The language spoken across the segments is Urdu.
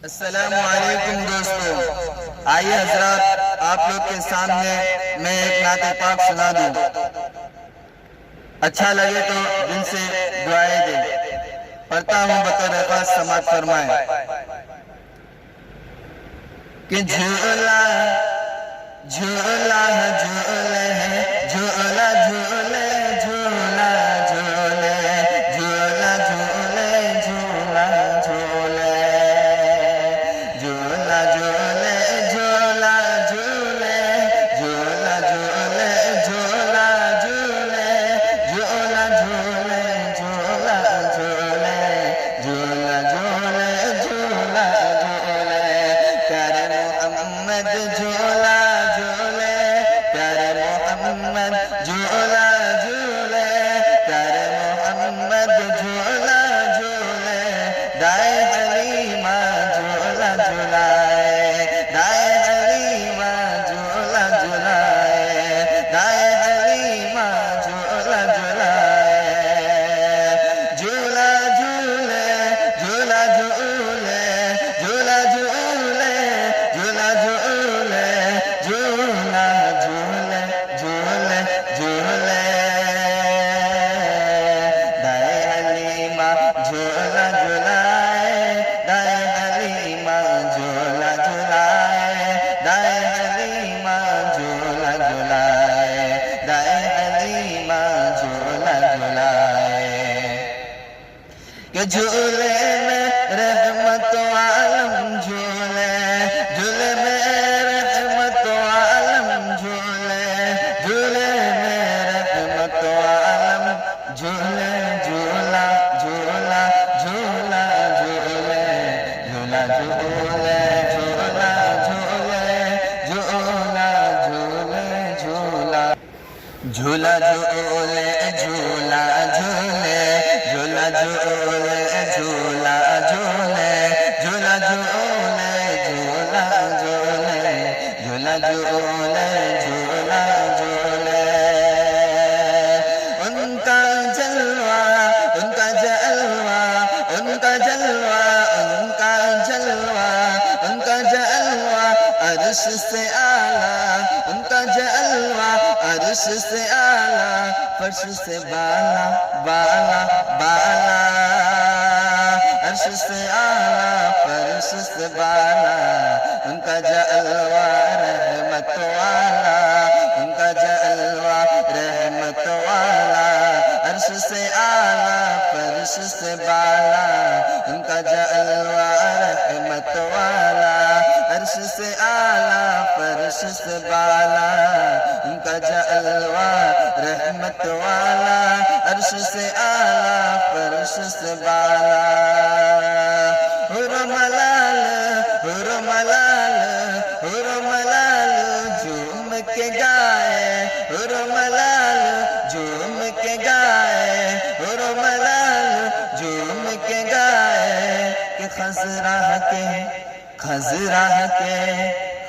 السلام علیکم دوستو، آئیے حضرات آپ لوگ کے سامنے میں ایک نعت پاک سنا دوں۔ اچھا لگے تو دل سے دعائیں دیں۔ پڑھتا ہوں بطور خاص، سماعت فرمائیں کہ جھولا جھولا جھولے جھولا جھولے جھولا جھولے جھولا جھولے جھولا جھولے جھولا جھولے جھولا جھولے جھولا جھولے جھولا جھولے جھولا جھولے جھولا جھولے جھولا جھولے جھولا جھولے پیارے محمد جھولا جھولے پیارے محمد جھولا جھولے پیارے محمد جھولا جھولے دائیں حلیمہ جھولا جھولائے دائیں حلیمہ جھولا جھولائے دائیں حلیمہ جھولا جھولائے جھولا جھولے جھولا جھولے جھولا جھولے جھولا جھولے جھولا جھولے جھولے جھولے دائیں حلیمہ جھولا جھولائے دائیں حلیمہ جھولا جھولائے دائیں حلیمہ جھولا جھولائے دائیں حلیمہ جھولا جھولائے کہ جھولے میں رحمت عالم جھولے جھولے میں رحمت عالم جھولے جھولے میں رحمت عالم جھولے جھولا جھولا جھولا جھولے جھولا جھولے جھولا جھولے جھولا جھولے جھولا جھولا جھولے جھولا جھولے جھولا جھولے جھولا جھولے جھولا جھولے جھولا جھولے جھولا جھولے جھولا جھولے ان کا جلوہ ان کا جلوہ ان کا جلوہ ان کا جلوہ ان کا جلوہ عرش سے اعلیٰ ان کا جلوہ عرش سے اعلیٰ فرش سے بالا بالا بالا عرش سے اعلیٰ فرش سے بالا ان کا جلوہ رحمت والا ان کا جلوہ رحمت والا عرش سے اعلیٰ فرش سے بالا ان کا جلوہ رحمت والا عرش سے اعلیٰ فرش سے بالا ان کا جلوہ رحمت والا عرش سے اعلیٰ فرش سے بالا حور ملال حور ملال حور ملال جھوم کے گائے حور ملال جھوم کے گائے حور ملال جھوم کے گائے کہ خضرا کے خضرا کے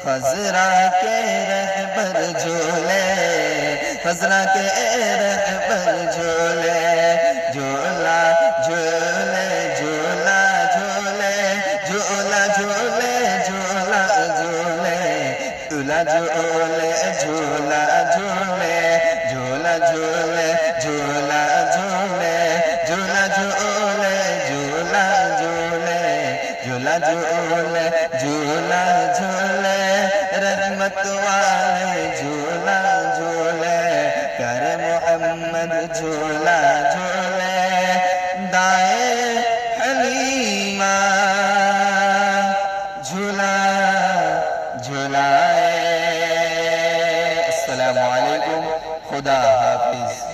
خضرا کے رہبر جھولے خضرا کے رہبر جھولے جھولا جھولے جھولا جھولے جھولا جھولے جھولا جھولے جھولا جھولے جھولا جھولے جھولا جھولے جھولا جھولے جھولا جھولے جھولا جھولے جھولا جھولے جھولا جھولے رحمت والے جھولا جھولے پیارے محمد جھولا جھولے دائیں حلیمہ جھولا جھولائے۔ السلام علیکم، خدا حافظ۔